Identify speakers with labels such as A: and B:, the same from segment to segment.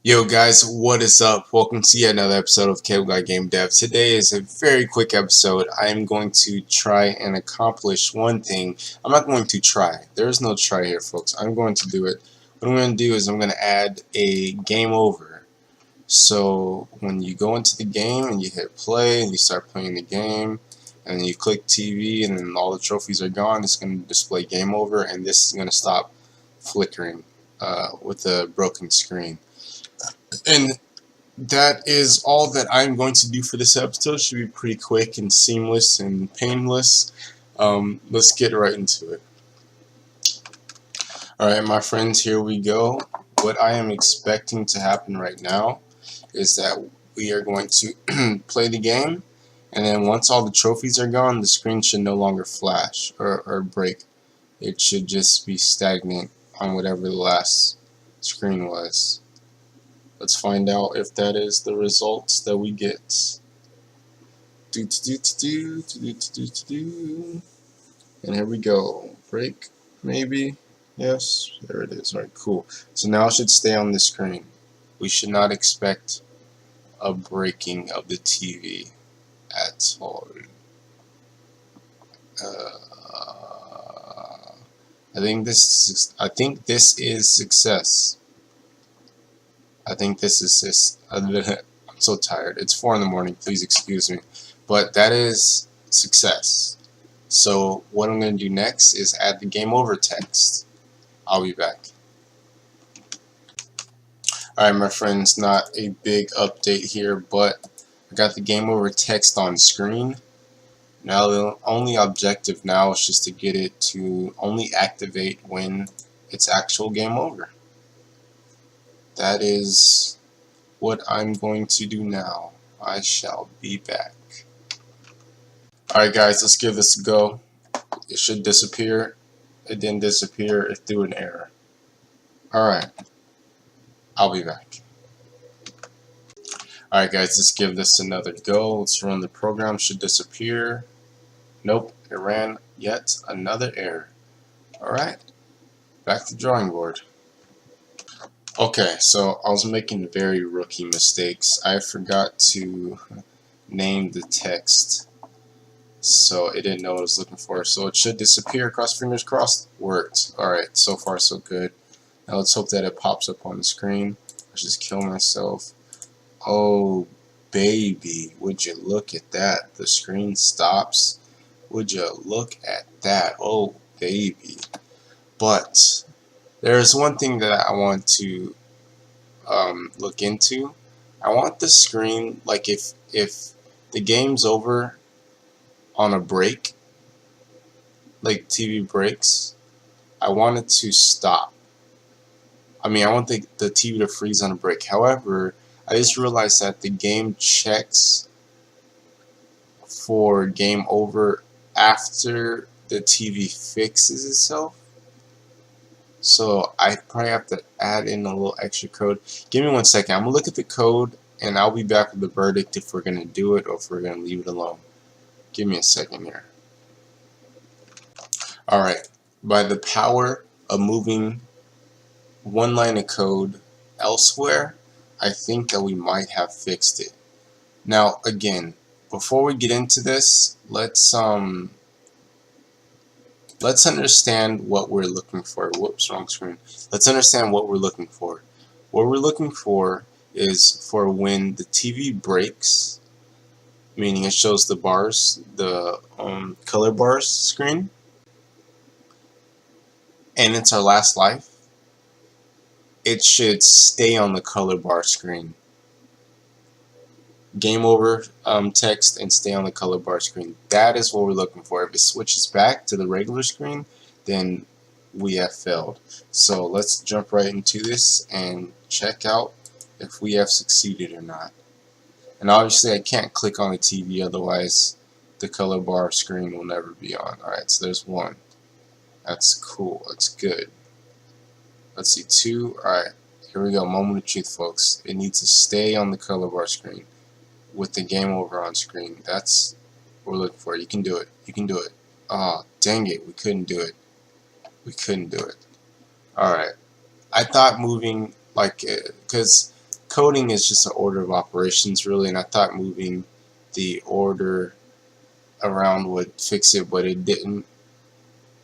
A: Yo guys, what is up? Welcome to yet another episode of Cable Guy Game Dev. Today is a very quick episode. I am going to try and accomplish one thing. I'm not going to try. There is no try here, folks. I'm going to do it. What I'm going to do is I'm going to add a game over. So when you go into the game and you hit play and you start playing the game and then you click TV and then all the trophies are gone, it's going to display game over and this is going to stop flickering with a broken screen. And that is all that I'm going to do for this episode. Should be pretty quick and seamless and painless. Let's get right into it. Alright, my friends, here we go. What I am expecting to happen right now is that we are going to play the game, and then once all the trophies are gone, the screen should no longer flash or break. It should just be stagnant on whatever the last screen was. Let's find out if that is the results that we get. And here we go. Break, maybe. Yes, there it is. Alright, cool. So now it should stay on the screen. We should not expect a breaking of the TV at all. I think this is success. I think this is I'm so tired. It's 4 in the morning. Please excuse me. But that is success. So what I'm going to do next is add the game over text. I'll be back. Alright, my friends, not a big update here, but I got the game over text on screen. Now the only objective now is just to get it to only activate when it's actual game over. That is what I'm going to do now. I shall be back. Alright guys, let's give this a go. It should disappear. It didn't disappear. It threw an error. Alright. I'll be back. Alright guys, let's give this another go. Let's run the program. Should disappear. Nope, it ran yet another error. Alright. Back to the drawing board. Okay, so I was making very rookie mistakes. I forgot to name the text, so it didn't know what I was looking for. So it should disappear. Cross fingers crossed. Worked. Alright, so far so good. Now let's hope that it pops up on the screen. I should just kill myself. Oh, baby. Would you look at that? The screen stops. Would you look at that? Oh, baby. But there's one thing that I want to look into. I want the screen, like if the game's over on a break, like TV breaks, I want it to stop. I mean, I want the TV to freeze on a break. However, I just realized that the game checks for game over after the TV fixes itself. So I probably have to add in a little extra code. Give me 1 second. I'm going to look at the code and I'll be back with the verdict if we're going to do it or if we're going to leave it alone. Give me a second here. Alright. By the power of moving one line of code elsewhere, I think that we might have fixed it. Now again, before we get into this, let's understand what we're looking for. Whoops, wrong screen. Let's understand what we're looking for. What we're looking for is for when the TV breaks, meaning it shows the bars, the color bars screen, and it's our last life, it should stay on the color bar screen. Game over text and stay on the color bar screen. That is what we're looking for. If it switches back to the regular screen, then we have failed. So let's jump right into this and check out if we have succeeded or not. And obviously I can't click on the TV, otherwise the color bar screen will never be on. Alright, so there's 1. That's cool. That's good. Let's see, 2. Alright, here we go. Moment of truth, folks. It needs to stay on the color bar screen with the game over on screen. That's what we're looking for. You can do it. You can do it. Oh, dang it. We couldn't do it. We couldn't do it. Alright. I thought moving, like, because coding is just an order of operations, really, and I thought moving the order around would fix it, but it didn't.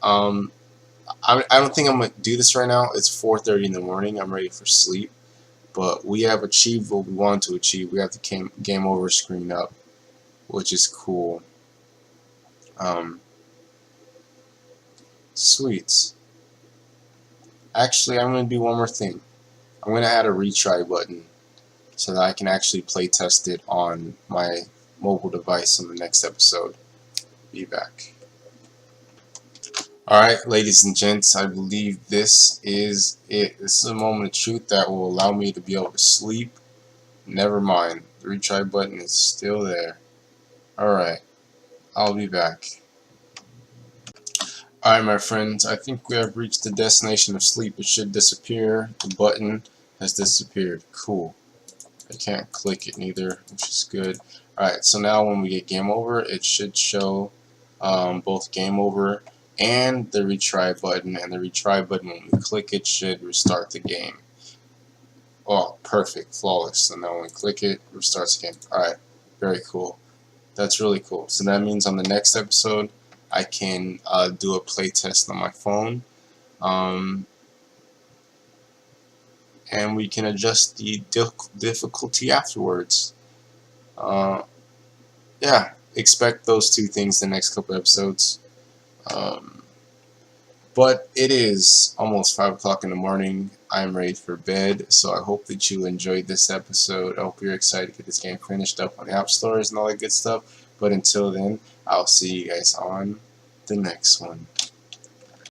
A: I don't think I'm going to do this right now. It's 4:30 in the morning. I'm ready for sleep. But we have achieved what we wanted to achieve. We have the game over screen up, which is cool. Sweet. Actually, I'm going to do one more thing. I'm going to add a retry button so that I can actually play test it on my mobile device in the next episode. Be back. Alright, ladies and gents, I believe this is it. This is a moment of truth that will allow me to be able to sleep. Never mind, the retry button is still there. Alright, I'll be back. Alright, my friends, I think we have reached the destination of sleep. It should disappear. The button has disappeared. Cool. I can't click it neither, which is good. Alright, so now when we get game over, it should show both game over and the retry button, and the retry button, when we click it, should restart the game. Oh, perfect, flawless. So now when we click it, it restarts the game. Alright, very cool. That's really cool. So that means on the next episode, I can do a play test on my phone, and we can adjust the difficulty afterwards. Yeah, expect those two things the next couple episodes. But it is almost 5 o'clock in the morning. I'm ready for bed, so I hope that you enjoyed this episode. I hope you're excited to get this game finished up on the app stores and all that good stuff. But until then, I'll see you guys on the next one.